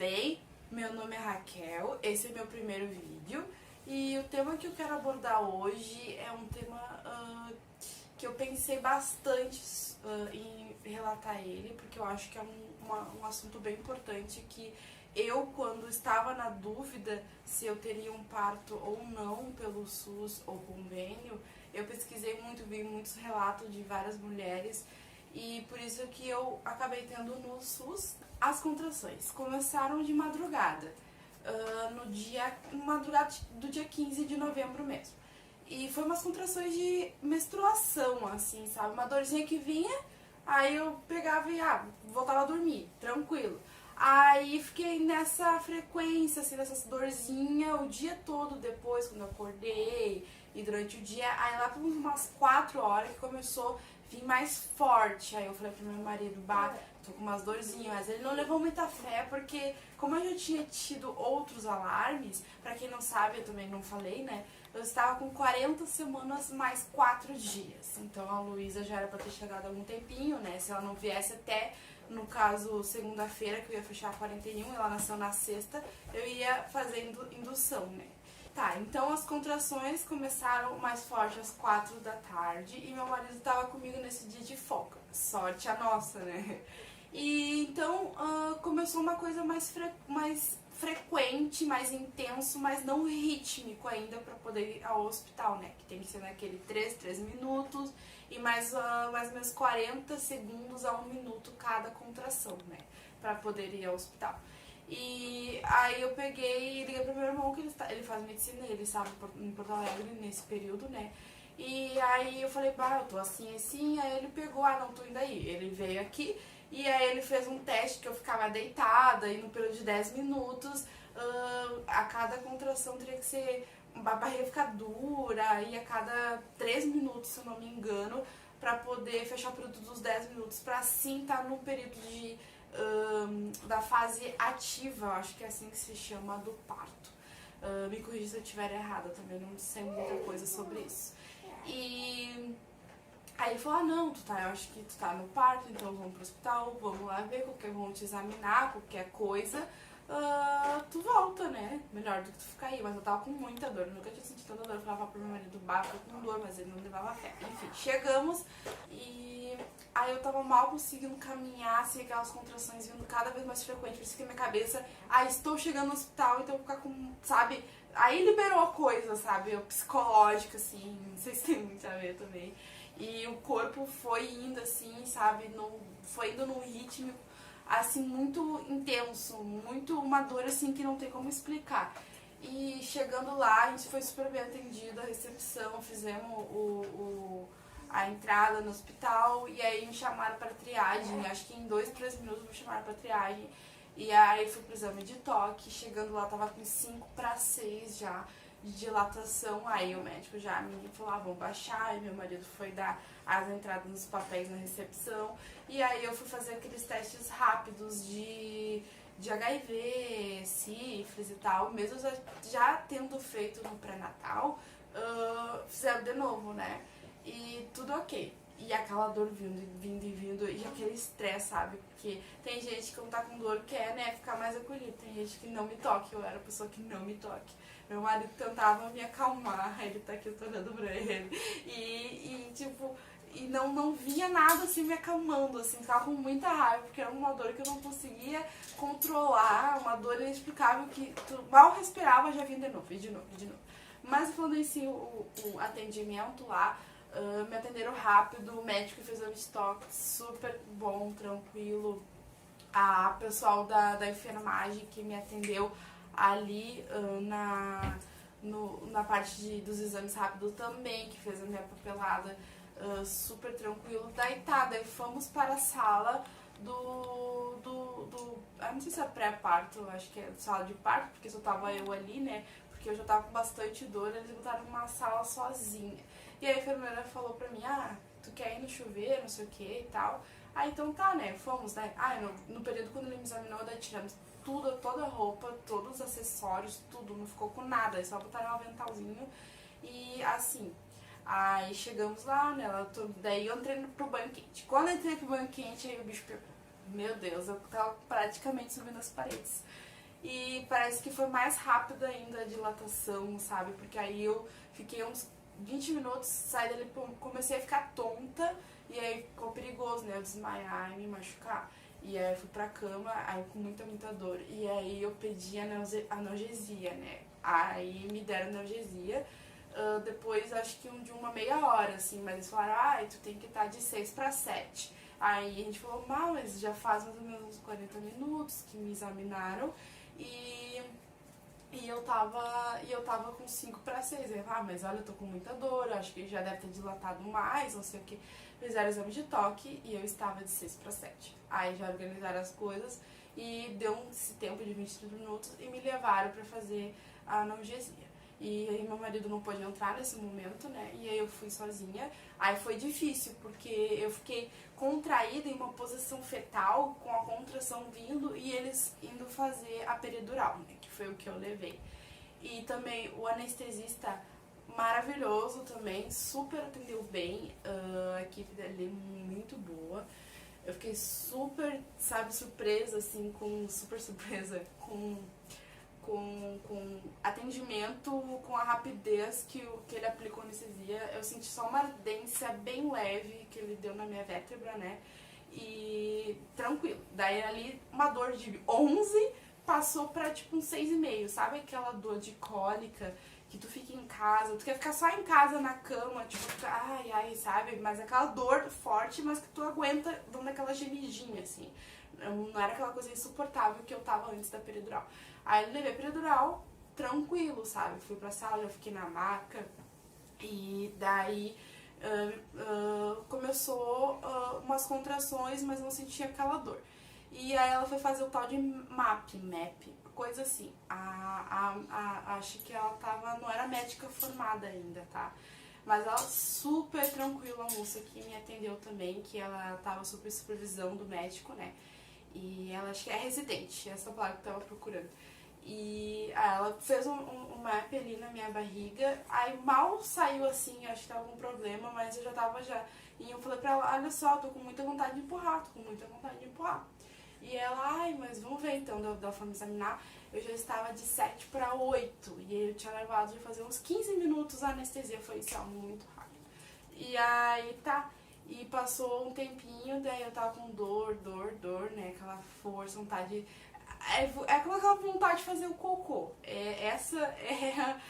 bem? Meu nome é Raquel, esse é meu primeiro vídeo e o tema que eu quero abordar hoje é um tema que eu pensei bastante em relatar ele, porque eu acho que é um assunto bem importante que eu, quando estava na dúvida se eu teria um parto ou não pelo SUS ou convênio, eu pesquisei muito, vi muitos relatos de várias mulheres e por isso que eu acabei tendo no SUS. As contrações começaram de madrugada, madrugada do dia 15 de novembro mesmo. E foi umas contrações de menstruação, assim, sabe? Uma dorzinha que vinha, aí eu pegava e voltava a dormir, tranquilo. Aí fiquei nessa frequência, assim, nessa dorzinha o dia todo depois, quando eu acordei e durante o dia. Aí lá por umas 4 horas que começou a vir mais forte. Aí eu falei pro meu marido, tô com umas dorzinhas, mas ele não levou muita fé, porque como eu já tinha tido outros alarmes, pra quem não sabe, eu também não falei, né? Eu estava com 40 semanas mais 4 dias. Então a Luísa já era pra ter chegado há algum tempinho, né? Se ela não viesse até, no caso, segunda-feira, que eu ia fechar 41, ela nasceu na sexta, eu ia fazer indução, né? Tá, então as contrações começaram mais forte às 4 da tarde e meu marido tava comigo nesse dia de folga. Sorte a nossa, né? E então começou uma coisa mais frequente, mais intenso, mas não rítmico ainda pra poder ir ao hospital, né? Que tem que ser naquele 3 minutos e mais ou menos 40 segundos a 1 minuto cada contração, né? Pra poder ir ao hospital. E aí eu peguei e liguei pro meu irmão, que ele faz medicina, ele estava em Porto Alegre nesse período, né? E aí eu falei, eu tô assim, aí ele pegou, não tô indo aí. Ele veio aqui e aí ele fez um teste que eu ficava deitada e no período de 10 minutos, a cada contração teria que ser, a barriga ficar dura e a cada 3 minutos, se eu não me engano, pra poder fechar o período dos 10 minutos, pra assim estar no período da fase ativa, acho que é assim que se chama, do parto. Me corrija se eu estiver errada, também não sei muita coisa sobre isso. E aí ele falou, não, eu acho que tu tá no parto, então vamos pro hospital, vamos lá ver, vamos te examinar, qualquer coisa, tu volta, né? Melhor do que tu ficar aí. Mas eu tava com muita dor, eu nunca tinha sentido tanta dor. Eu falava pro meu marido, tô com dor, mas ele não levava fé. Enfim, chegamos e aí eu tava mal conseguindo caminhar, assim, aquelas contrações vindo cada vez mais frequentes. Por isso que minha cabeça, estou chegando no hospital, então eu vou ficar com, sabe? Aí liberou a coisa, sabe? Psicológica, assim, não sei se tem muito a ver também. E o corpo foi indo, assim, sabe? Foi indo num ritmo, assim, muito intenso, uma dor, assim, que não tem como explicar. E chegando lá, a gente foi super bem atendido, a recepção, fizemos a entrada no hospital e aí me chamaram para triagem, acho que em 2, 3 minutos me chamaram para triagem. E aí fui pro exame de toque, chegando lá tava com 5 para 6 já de dilatação, aí o médico já me falou, vamos baixar, e meu marido foi dar as entradas nos papéis na recepção, e aí eu fui fazer aqueles testes rápidos de HIV, sífilis e tal, mesmo já tendo feito no pré-natal, fizeram de novo, né, e tudo ok. E aquela dor vindo, e aquele estresse, sabe? Porque tem gente que não tá com dor quer, né, ficar mais acolhido. Tem gente que não me toque, eu era a pessoa que não me toque. Meu marido tentava me acalmar, ele tá aqui, eu tô olhando pra ele. E não vinha nada assim me acalmando, assim, ficava com muita raiva, porque era uma dor que eu não conseguia controlar, uma dor inexplicável que tu mal respirava, já vinha de novo. Mas falando em si, o atendimento lá, me atenderam rápido, o médico fez o estoque super bom, tranquilo. A pessoal da enfermagem que me atendeu ali na parte dos exames rápidos também, que fez a minha papelada, super tranquilo. Daí fomos para a sala eu não sei se é pré-parto, acho que é sala de parto, porque só tava eu ali, né? Porque eu já tava com bastante dor, eles botaram uma sala sozinha. E a enfermeira falou pra mim, tu quer ir no chuveiro, não sei o que e tal. Então tá, né, fomos, né. No período quando ele me examinou, daí tiramos toda a roupa, todos os acessórios, tudo, não ficou com nada, só botaram um aventalzinho e assim. Aí chegamos lá, né, daí eu entrei pro banho quente. Quando eu entrei pro banho quente, aí o bicho pegou. Meu Deus, eu tava praticamente subindo as paredes. e parece que foi mais rápido ainda a dilatação, sabe? Porque aí eu fiquei uns 20 minutos, saí dali, comecei a ficar tonta, e aí ficou perigoso, né? Eu desmaiar e me machucar. E aí eu fui pra cama, aí com muita dor. E aí eu pedi analgesia, né? Aí me deram analgesia. Depois, acho que de uma meia hora, assim, mas eles falaram, tu tem que estar de 6 para 7. Aí a gente falou, mas já faz mais ou menos uns 40 minutos que me examinaram e eu tava com 5 para 6. Eu falei, mas olha, eu tô com muita dor, acho que já deve ter dilatado mais, não sei o que. Fizeram o exame de toque e eu estava de 6 para 7. Aí já organizaram as coisas e deu esse tempo de 20 minutos e me levaram para fazer a analgesia. E aí meu marido não pôde entrar nesse momento, né? E aí eu fui sozinha. Aí foi difícil, porque eu fiquei contraída em uma posição fetal, com a contração vindo, e eles indo fazer a peridural, né? Que foi o que eu levei. E também o anestesista maravilhoso também, super atendeu bem. A equipe dele é muito boa. Eu fiquei super, sabe, surpresa, assim, super surpresa com atendimento, com a rapidez que ele aplicou anestesia. Eu senti só uma ardência bem leve que ele deu na minha vértebra, né? E tranquilo. Daí ali uma dor de 11 passou pra tipo um 6,5, sabe aquela dor de cólica que tu fica em casa, tu quer ficar só em casa na cama, tipo, ai, sabe? Mas aquela dor forte, mas que tu aguenta dando aquela gemidinha, assim. Não era aquela coisa insuportável que eu tava antes da peridural. Aí eu levei a peridural tranquilo, sabe? Fui pra sala, eu fiquei na maca e daí começou umas contrações, mas não sentia aquela dor. E aí ela foi fazer o tal de MAP, coisa assim. Acho que ela não era médica formada ainda, tá? Mas ela super tranquila, a moça que me atendeu também, que ela tava sob supervisão do médico, né? E ela acho que é residente, essa palavra que eu tava procurando. E ela fez um map ali na minha barriga, aí mal saiu assim, acho que tava algum problema, mas eu já tava já. E eu falei pra ela, olha só, tô com muita vontade de empurrar, E ela, mas vamos ver então, da forma de examinar. Eu já estava de 7 para 8, e aí eu tinha levado de fazer uns 15 minutos a anestesia, foi isso, muito rápido. E aí tá. E passou um tempinho, daí eu tava com dor, né? Aquela força, vontade. É como aquela vontade de fazer o cocô. Essa é a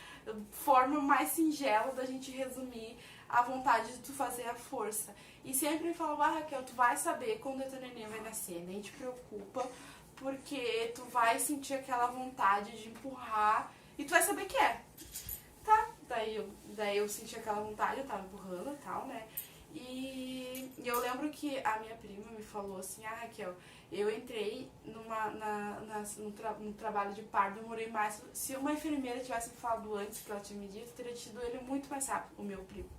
forma mais singela da gente resumir a vontade de tu fazer a força. E sempre me falava, Raquel, tu vai saber quando teu neném vai nascer, nem te preocupa, porque tu vai sentir aquela vontade de empurrar e tu vai saber que é. Tá? Daí eu senti aquela vontade, eu tava empurrando e tal, né? E eu lembro que a minha prima me falou assim, Raquel, eu entrei no trabalho de parto, demorei mais. Se uma enfermeira tivesse me falado antes que ela tinha me dito, teria tido ele muito mais rápido, o meu primo.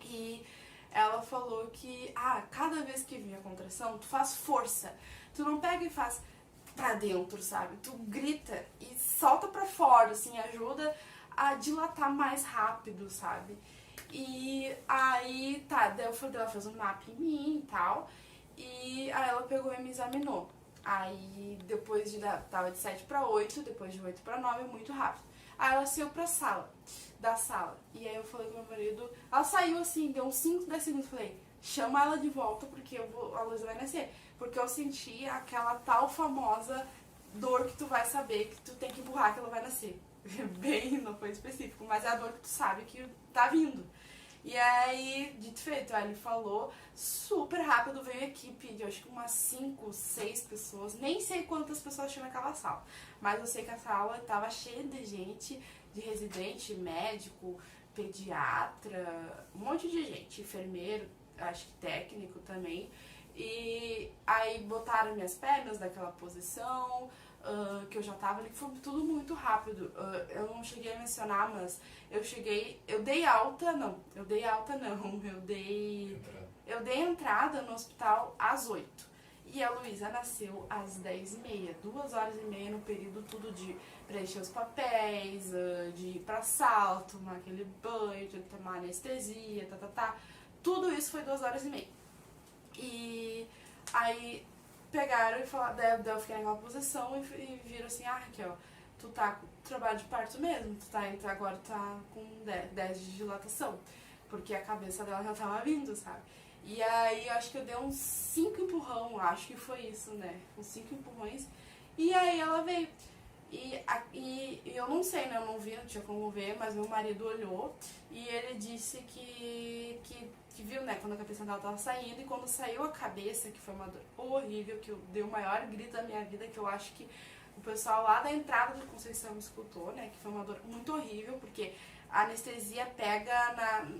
E ela falou que, cada vez que vinha a contração, tu faz força. Tu não pega e faz pra dentro, sabe? Tu grita e solta pra fora, assim, ajuda a dilatar mais rápido, sabe? E aí, daí ela fez um mapa em mim e tal, e aí ela pegou e me examinou. Aí, tava de 7 para 8, depois de 8 para 9, muito rápido. Aí ela saiu da sala, e aí eu falei com meu marido, ela saiu assim, deu uns 5, 10 segundos, falei, chama ela de volta, porque a Luísa vai nascer. Porque eu senti aquela tal famosa dor que tu vai saber que tu tem que empurrar que ela vai nascer. Bem, não foi específico, mas é a dor que tu sabe que tá vindo. E aí, dito e feito, aí ele falou, super rápido veio a equipe de acho que umas 5, 6 pessoas, nem sei quantas pessoas tinha naquela sala, mas eu sei que a sala tava cheia de gente, de residente, médico, pediatra, um monte de gente, enfermeiro, acho que técnico também. E aí botaram minhas pernas naquela posição, que eu já tava ali, foi tudo muito rápido. Eu não cheguei a mencionar, mas eu dei alta não, eu dei entrada no hospital às 8. E a Luísa nasceu às 10h30, 2h30 no período tudo de preencher os papéis, de ir pra sala, tomar aquele banho, de tomar anestesia, Tudo isso foi 2h30. E aí pegaram e falaram, daí eu fiquei naquela posição e viram assim, Raquel, tu tá com trabalho de parto mesmo, agora tá com 10 de dilatação, porque a cabeça dela já tava vindo, sabe? E aí eu acho que eu dei uns 5 empurrão, acho que foi isso, né? Uns 5 empurrões. E aí ela veio. E eu não sei, né? Eu não vi, não tinha como ver, mas meu marido olhou e ele disse que viu, né? Quando a cabeça dela tava saindo, e quando saiu a cabeça, que foi uma dor horrível, que eu dei o maior grito da minha vida, que eu acho que o pessoal lá da entrada de Conceição me escutou, né? Que foi uma dor muito horrível, porque a anestesia pega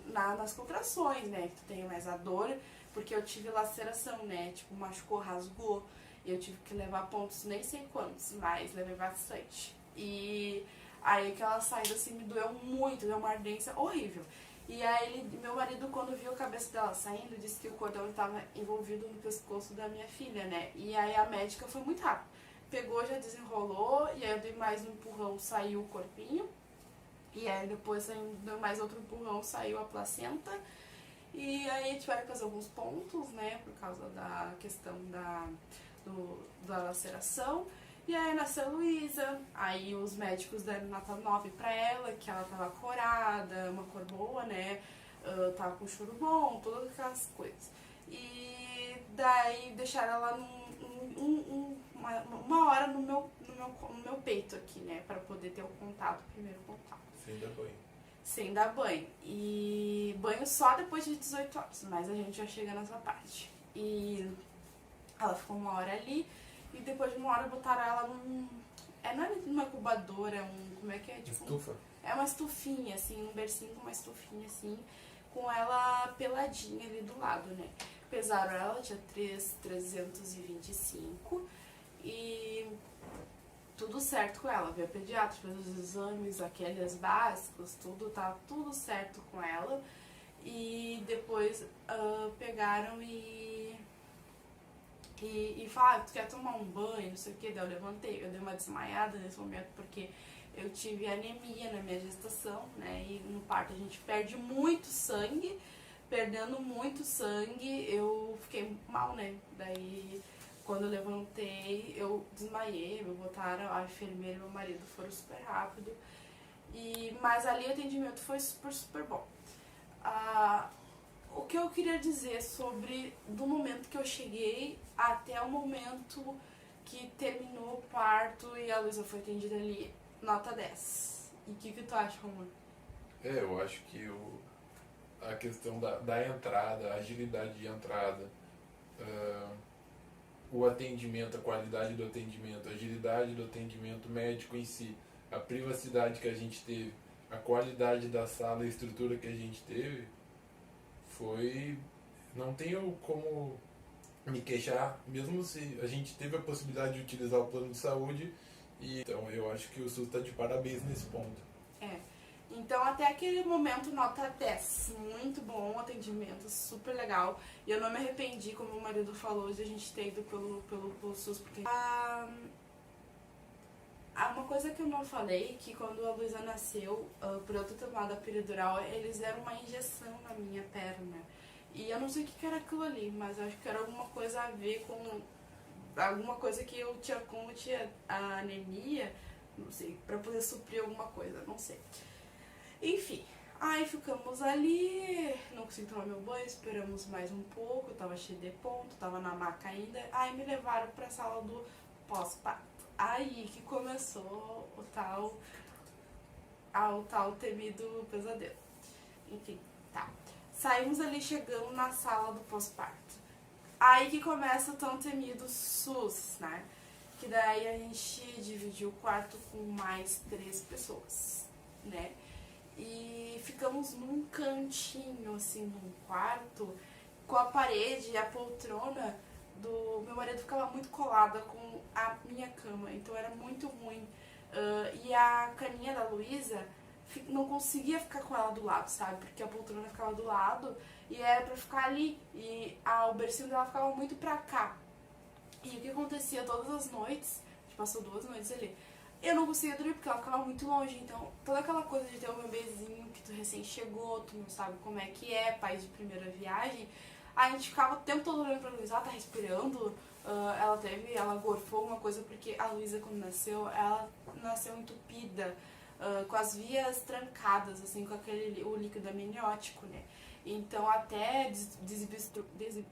nas contrações, né? Que tu tem mais a dor, porque eu tive laceração, né? Tipo, machucou, rasgou. Eu tive que levar pontos, nem sei quantos, mas levei bastante. E aí aquela saída assim me doeu muito, deu uma ardência horrível. E aí meu marido, quando viu a cabeça dela saindo, disse que o cordão estava envolvido no pescoço da minha filha, né? E aí a médica foi muito rápida. Pegou, já desenrolou, e aí eu dei mais um empurrão, saiu o corpinho. E aí depois deu mais outro empurrão, saiu a placenta. E aí tiveram que fazer alguns pontos, né? Por causa da questão da laceração. E aí nasceu a Luísa, aí os médicos deram nota 9 pra ela, que ela tava corada, uma cor boa, né? Tava com choro bom, todas aquelas coisas. E daí deixaram ela uma hora no meu peito aqui, né? Pra poder ter o contato, o primeiro contato. Sem dar banho. Sem dar banho. E banho só depois de 18 horas, mas a gente já chega nessa parte. E ela ficou uma hora ali, e depois de uma hora botaram ela num... não é numa incubadora, como é que é? Tipo, estufa? É uma estufinha, assim, um bercinho com uma estufinha, assim, com ela peladinha ali do lado, né? Pesaram ela, tinha 325, e tudo certo com ela. Veio a pediatra, fez os exames, aqueles básicos, tá tudo certo com ela. E depois pegaram e falaram, tu quer tomar um banho, não sei o que, daí eu levantei, eu dei uma desmaiada nesse momento, porque eu tive anemia na minha gestação, né, e no parto a gente perde muito sangue, perdendo muito sangue, eu fiquei mal, né, daí quando eu levantei, eu desmaiei, me botaram, a enfermeira e meu marido foram super rápido, mas ali o atendimento foi super bom. O que eu queria dizer sobre do momento que eu cheguei até o momento que terminou o parto e a Luísa foi atendida ali, nota 10. E o que tu acha, Romulo? Eu acho que a questão da entrada, a agilidade de entrada, o atendimento, a qualidade do atendimento, a agilidade do atendimento médico em si, a privacidade que a gente teve, a qualidade da sala, a estrutura que a gente teve, não tenho como me queixar, mesmo se a gente teve a possibilidade de utilizar o plano de saúde, então eu acho que o SUS está de parabéns nesse ponto. Então até aquele momento nota 10, muito bom atendimento, super legal, e eu não me arrependi, como o marido falou, de a gente ter ido pelo SUS, porque uma coisa que eu não falei, que quando a Luísa nasceu, por eu ter tomado a peridural, eles deram uma injeção na minha perna. E eu não sei o que era aquilo ali, mas eu acho que era alguma coisa a ver com... Alguma coisa que eu tinha, como eu tinha a anemia, não sei, pra poder suprir alguma coisa, não sei. Enfim, aí ficamos ali, não consegui tomar meu banho, esperamos mais um pouco, eu tava cheio de ponto, tava na maca ainda. Aí me levaram pra sala do pós-parto. Aí que começou o tal temido pesadelo. Enfim, tá. Saímos ali, chegando na sala do pós-parto. Aí que começa o tão temido SUS, né? Que daí a gente dividiu o quarto com mais 3 pessoas, né? E ficamos num cantinho, assim, num quarto, com a parede e a poltrona do meu marido ficava muito colada com a minha cama, então era muito ruim. E a caminha da Luísa não conseguia ficar com ela do lado, sabe? Porque a poltrona ficava do lado e era pra ficar ali. E o bercinho dela ficava muito pra cá. E o que acontecia todas as noites, a gente passou 2 noites ali, eu não conseguia dormir porque ela ficava muito longe. Então, toda aquela coisa de ter um bebezinho que tu recém chegou, tu não sabe como é que é, pai de primeira viagem, a gente ficava o tempo todo olhando pra Luísa, ela tá respirando, Ela gorfou uma coisa porque a Luísa, quando nasceu, ela nasceu entupida, com as vias trancadas, assim, com o líquido amniótico, né? Então, até desobstruir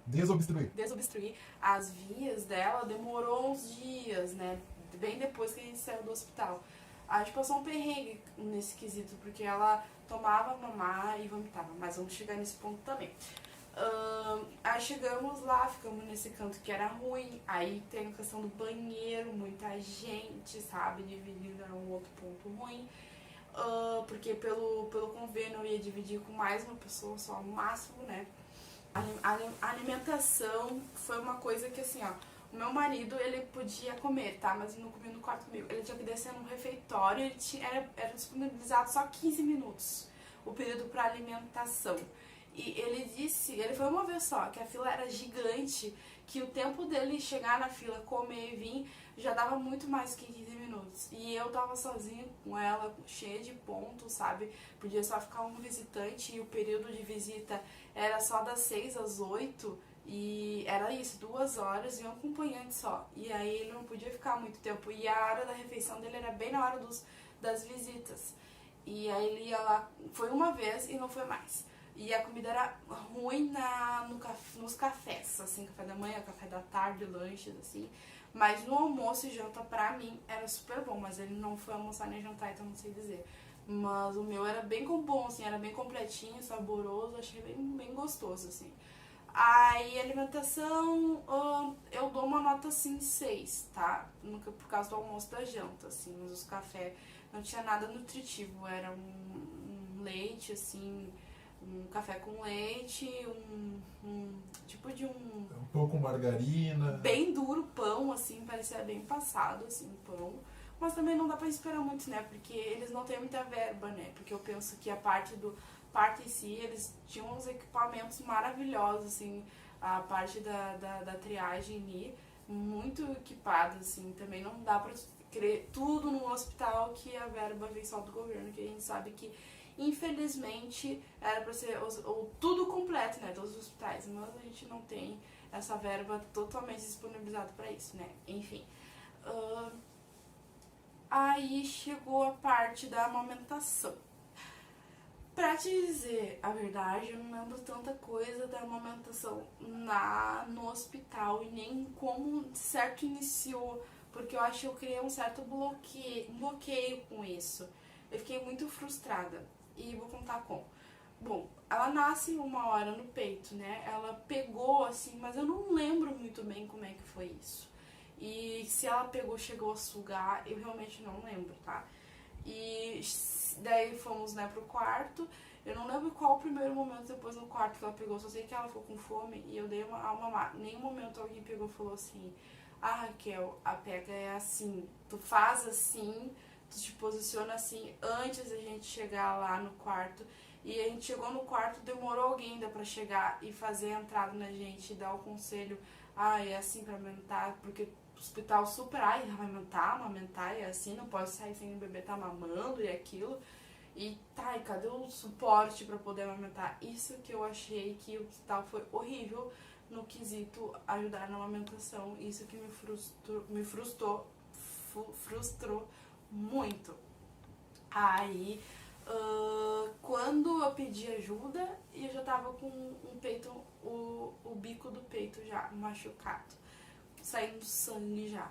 as vias dela, demorou uns dias, né? Bem depois que a gente saiu do hospital. A gente passou um perrengue nesse quesito, porque ela tomava mamar e vomitava, mas vamos chegar nesse ponto também. Aí chegamos lá, ficamos nesse canto que era ruim, aí tem a questão do banheiro, muita gente, sabe, dividindo, era um outro ponto ruim. Porque pelo convênio eu ia dividir com mais uma pessoa, só no máximo, né? A alimentação foi uma coisa que, assim, ó, o meu marido, ele podia comer, tá? Mas ele não comia no quarto comigo. Ele tinha que descer no refeitório, era disponibilizado só 15 minutos o período para alimentação. E ele foi uma vez só, que a fila era gigante, que o tempo dele chegar na fila, comer e vir, já dava muito mais que 15 minutos. E eu tava sozinha com ela, cheia de pontos, sabe? Podia só ficar um visitante, e o período de visita era só das 6 às 8, e era isso, 2 horas e um acompanhante só. E aí ele não podia ficar muito tempo. E a hora da refeição dele era bem na hora das visitas. E aí ele ia lá, foi uma vez e não foi mais. E a comida era ruim nos cafés, assim, café da manhã, café da tarde, lanches, assim. Mas no almoço e janta, pra mim, era super bom. Mas ele não foi almoçar nem jantar, então não sei dizer. Mas o meu era bem bom, assim, era bem completinho, saboroso, achei bem gostoso, assim. Aí, alimentação, eu dou uma nota, assim, 6, tá? Por causa do almoço e da janta, assim. Mas os cafés não tinha nada nutritivo, era um leite, assim, um café com leite, tipo de um pão com margarina. Bem duro pão, assim, parecia bem passado, assim, o pão. Mas também não dá pra esperar muito, né? Porque eles não têm muita verba, né? Porque eu penso que a parte em si, eles tinham uns equipamentos maravilhosos, assim, a parte da triagem ali, muito equipada, assim. Também não dá pra crer tudo num hospital que a verba vem só do governo, que a gente sabe que infelizmente era pra ser tudo completo, né, todos os hospitais, mas a gente não tem essa verba totalmente disponibilizada pra isso, né, enfim. Aí chegou a parte da amamentação. Pra te dizer a verdade, eu não lembro tanta coisa da amamentação no hospital e nem como certo iniciou, porque eu acho que eu criei um certo bloqueio com isso. Eu fiquei muito frustrada. E vou contar como. Bom, ela nasce 1 hora no peito, né? Ela pegou assim, mas eu não lembro muito bem como é que foi isso. E se ela chegou a sugar, eu realmente não lembro, tá? E daí fomos, né, pro quarto. Eu não lembro qual o primeiro momento depois no quarto que ela pegou, só sei que ela ficou com fome e eu dei uma mamar. Em nenhum momento alguém pegou e falou assim: ah, Raquel, a pega é assim, tu faz assim, tu te posiciona assim antes da gente chegar lá no quarto. E a gente chegou no quarto, demorou alguém ainda pra chegar e fazer a entrada na gente e dar o conselho: ah, é assim pra amamentar, porque o hospital super, ai, amamentar, é assim, não pode sair sem o bebê tá mamando e aquilo. E tá, e cadê o suporte pra poder amamentar? Isso que eu achei que o hospital foi horrível no quesito ajudar na amamentação. Isso que me frustrou muito. Aí, quando eu pedi ajuda, eu já tava com um peito, o bico do peito já machucado, saindo sangue já.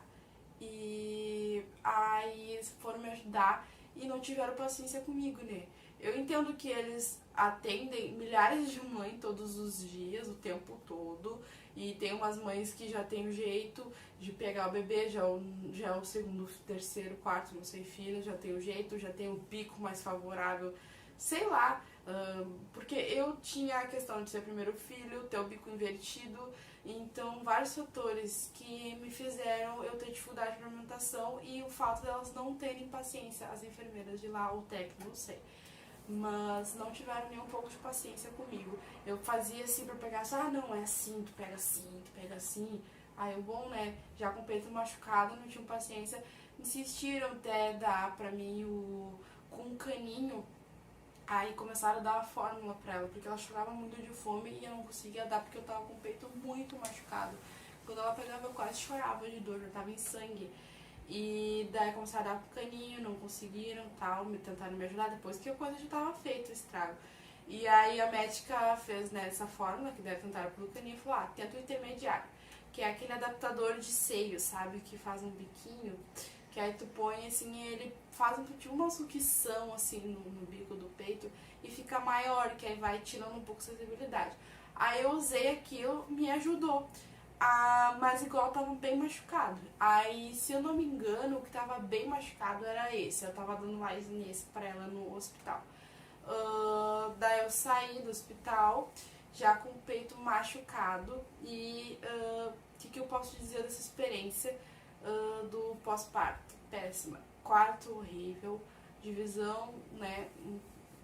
E aí eles foram me ajudar e não tiveram paciência comigo, né? Eu entendo que eles atendem milhares de mães todos os dias, o tempo todo, e tem umas mães que já tem o jeito de pegar o bebê, já é o segundo, terceiro, quarto, não sei, filho, já tem o jeito, já tem o pico mais favorável, sei lá, porque eu tinha a questão de ser primeiro filho, ter o bico invertido, então vários fatores que me fizeram eu ter dificuldade de amamentação e o fato delas não terem paciência, as enfermeiras de lá, ou técnico, não sei. Mas não tiveram nem um pouco de paciência comigo. Eu fazia assim pra pegar, não, é assim, tu pega assim. Aí o bom, né, já com o peito machucado, não tinham paciência. Insistiram até dar pra mim com um caninho. Aí começaram a dar a fórmula pra ela, porque ela chorava muito de fome e eu não conseguia dar porque eu tava com o peito muito machucado. Quando ela pegava, eu quase chorava de dor, eu tava em sangue. E daí começaram a dar pro caninho, não conseguiram, tal, tentaram me ajudar, depois que a coisa já tava feita, o estrago. E aí a médica fez nessa fórmula, que deve tentar pelo caninho, e falou, tenta o intermediário, que é aquele adaptador de seio, sabe, que faz um biquinho, que aí tu põe assim, e ele faz tipo uma sucção assim no bico do peito e fica maior, que aí vai tirando um pouco a sensibilidade. Aí eu usei aquilo, me ajudou. Mas igual eu tava bem machucado. Aí, se eu não me engano, o que tava bem machucado era esse. Eu tava dando mais nesse pra ela no hospital. Daí eu saí do hospital já com o peito machucado. E o que eu posso dizer dessa experiência do pós-parto? Péssima. Quarto horrível, divisão, né,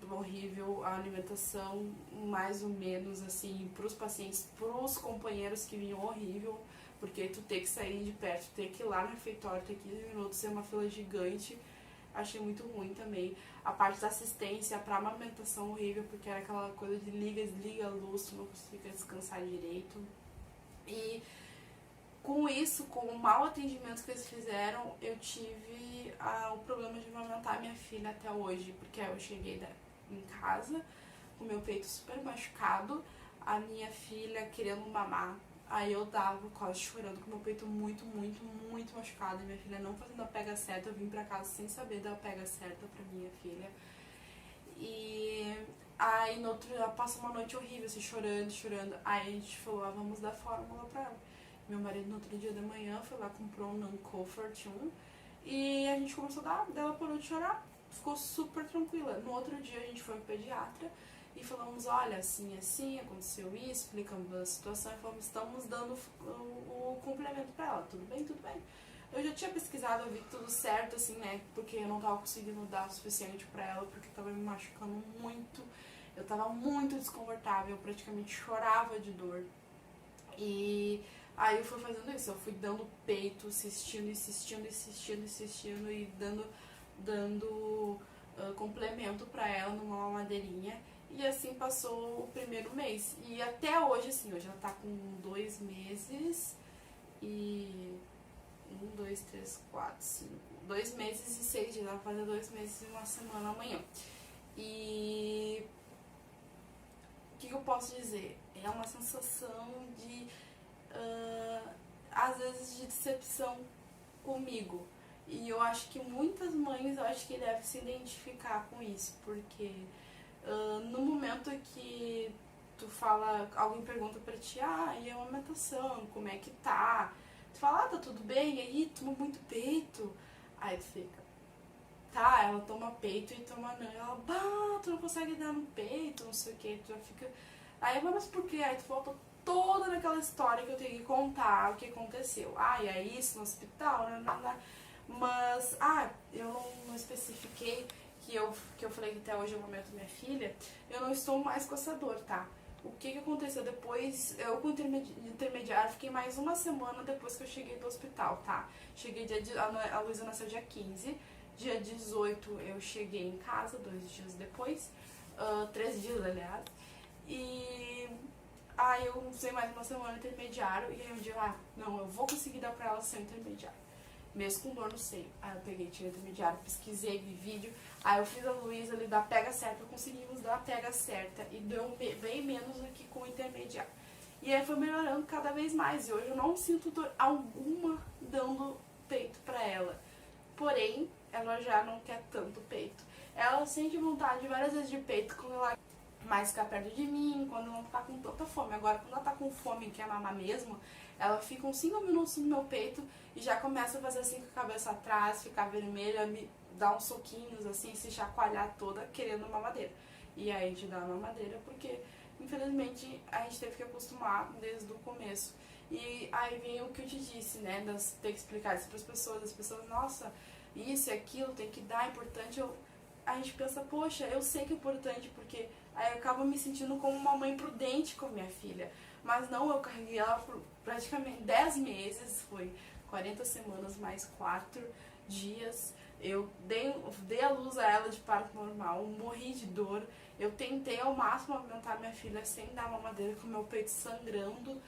horrível, a alimentação mais ou menos assim, pros pacientes, pros companheiros que vinham horrível, porque tu ter que sair de perto, ter que ir lá no refeitório, ter 15 minutos, ser uma fila gigante, achei muito ruim também. A parte da assistência pra amamentação horrível, porque era aquela coisa de liga, desliga a luz, tu não conseguia descansar direito. E com isso, com o mau atendimento que eles fizeram, eu tive o problema de amamentar minha filha até hoje, porque eu cheguei em casa com meu peito super machucado, a minha filha querendo mamar, aí eu tava quase chorando com meu peito muito, muito, muito machucado, e minha filha não fazendo a pega certa, eu vim pra casa sem saber da pega certa pra minha filha. E aí no outro dia passou uma noite horrível, assim, chorando, aí a gente falou, vamos dar fórmula pra ela. Meu marido no outro dia da manhã foi lá, comprou um Nancofert 1 e a gente começou a dar, ela parou de chorar, ficou super tranquila. No outro dia a gente foi ao pediatra e falamos, olha, assim, aconteceu isso, explicamos a situação e falamos, estamos dando o complemento pra ela, tudo bem? Eu já tinha pesquisado, eu vi tudo certo, assim, né, porque eu não tava conseguindo dar o suficiente pra ela, porque tava me machucando muito, eu tava muito desconfortável, eu praticamente chorava de dor. E aí eu fui fazendo isso, eu fui dando peito, insistindo e dando complemento pra ela numa mamadeirinha. E assim passou o primeiro mês. E até hoje, assim, hoje ela tá com 2 meses e... 1, 2, 3, 4, 5... 2 meses e 6 dias, ela vai fazer 2 meses e 1 semana amanhã. E... o que eu posso dizer? É uma sensação de... às vezes de decepção comigo. E eu acho que muitas mães, eu acho que devem se identificar com isso, porque no momento que tu fala, alguém pergunta pra ti, e a amamentação, como é que tá? Tu fala, tá tudo bem, e aí toma muito peito. Aí tu fica, tá, ela toma peito e toma não, e ela, tu não consegue dar no peito, não sei o que, tu já fica, aí, mas por quê? Aí tu volta toda naquela história que eu tenho que contar o que aconteceu. E é isso no hospital, mas, eu não especifiquei que eu falei que até hoje é o momento da minha filha, eu não estou mais com essa dor, tá? O que aconteceu depois, eu com o intermediário fiquei mais 1 semana depois que eu cheguei do hospital, tá? A Luísa nasceu dia 15, dia 18 eu cheguei em casa, 2 dias depois, 3 dias aliás, e aí eu usei mais 1 semana intermediário, e aí um dia não, eu vou conseguir dar pra ela sem intermediário, mesmo com dor no seio. Aí eu peguei, tirei intermediário, pesquisei, vi vídeo, aí eu fiz a Luísa ali da pega certa, conseguimos dar a pega certa, e deu bem menos aqui com o intermediário. E aí foi melhorando cada vez mais, e hoje eu não sinto dor alguma dando peito pra ela. Porém, ela já não quer tanto peito. Ela sente vontade várias vezes de peito quando ela mais ficar perto de mim, quando não tá com tanta fome. Agora, quando ela tá com fome e quer mamar mesmo, ela fica uns 5 minutos no meu peito e já começa a fazer assim com a cabeça atrás, ficar vermelha, me dar uns soquinhos assim, se chacoalhar toda, querendo mamadeira. E aí a gente dá a mamadeira porque, infelizmente, a gente teve que acostumar desde o começo. E aí vem o que eu te disse, né, ter que explicar isso para as pessoas, nossa, isso e aquilo, tem que dar, é importante. A gente pensa, poxa, eu sei que é importante, porque aí eu acabo me sentindo como uma mãe prudente com a minha filha. Mas não, eu carreguei ela por praticamente 10 meses, foi 40 semanas mais 4 dias. Eu dei a luz a ela de parto normal, morri de dor. Eu tentei ao máximo alimentar minha filha sem dar mamadeira, com meu peito sangrando.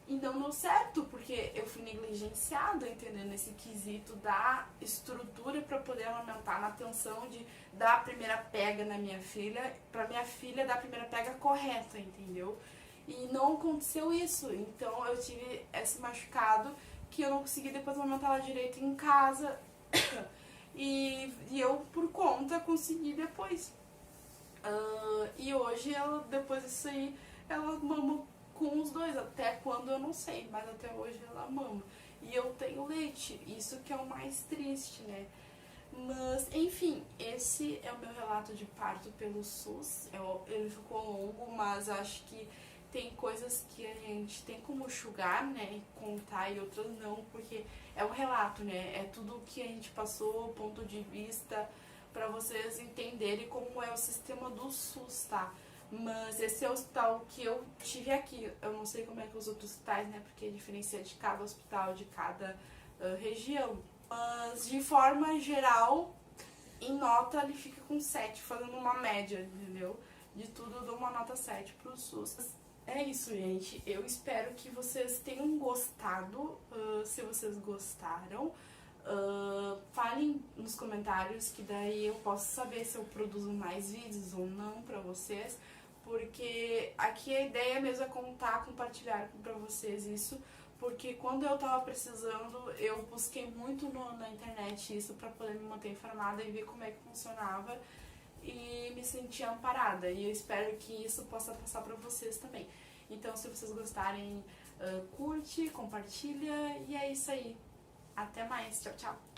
E não deu certo, porque eu fui negligenciada, entendeu? Nesse quesito da estrutura para poder amamentar, na atenção de dar a primeira pega na minha filha, pra minha filha dar a primeira pega correta, entendeu? E não aconteceu isso, então eu tive esse machucado que eu não consegui depois amamentar ela direito em casa e eu por conta consegui depois. E hoje ela, depois disso aí, ela mama com os dois, até quando eu não sei, mas até hoje ela mama. E eu tenho leite, isso que é o mais triste, né? Mas, enfim, esse é o meu relato de parto pelo SUS. Ele ficou longo, mas acho que tem coisas que a gente tem como enxugar, né, e contar, e outras não, porque é um relato, né? É tudo o que a gente passou, ponto de vista, pra vocês entenderem como é o sistema do SUS, tá? Mas esse é o hospital que eu tive aqui. Eu não sei como é que os outros hospitais, né? Porque diferencia de cada hospital, de cada região. Mas de forma geral, em nota ele fica com 7, fazendo uma média, entendeu? De tudo eu dou uma nota 7 pro SUS. É isso, gente. Eu espero que vocês tenham gostado. Se vocês gostaram, falem nos comentários, que daí eu posso saber se eu produzo mais vídeos ou não pra vocês. Porque aqui a ideia mesmo é contar, compartilhar pra vocês isso, porque quando eu tava precisando, eu busquei muito na internet isso pra poder me manter informada e ver como é que funcionava e me sentir amparada. E eu espero que isso possa passar pra vocês também. Então, se vocês gostarem, curte, compartilha e é isso aí. Até mais. Tchau, tchau.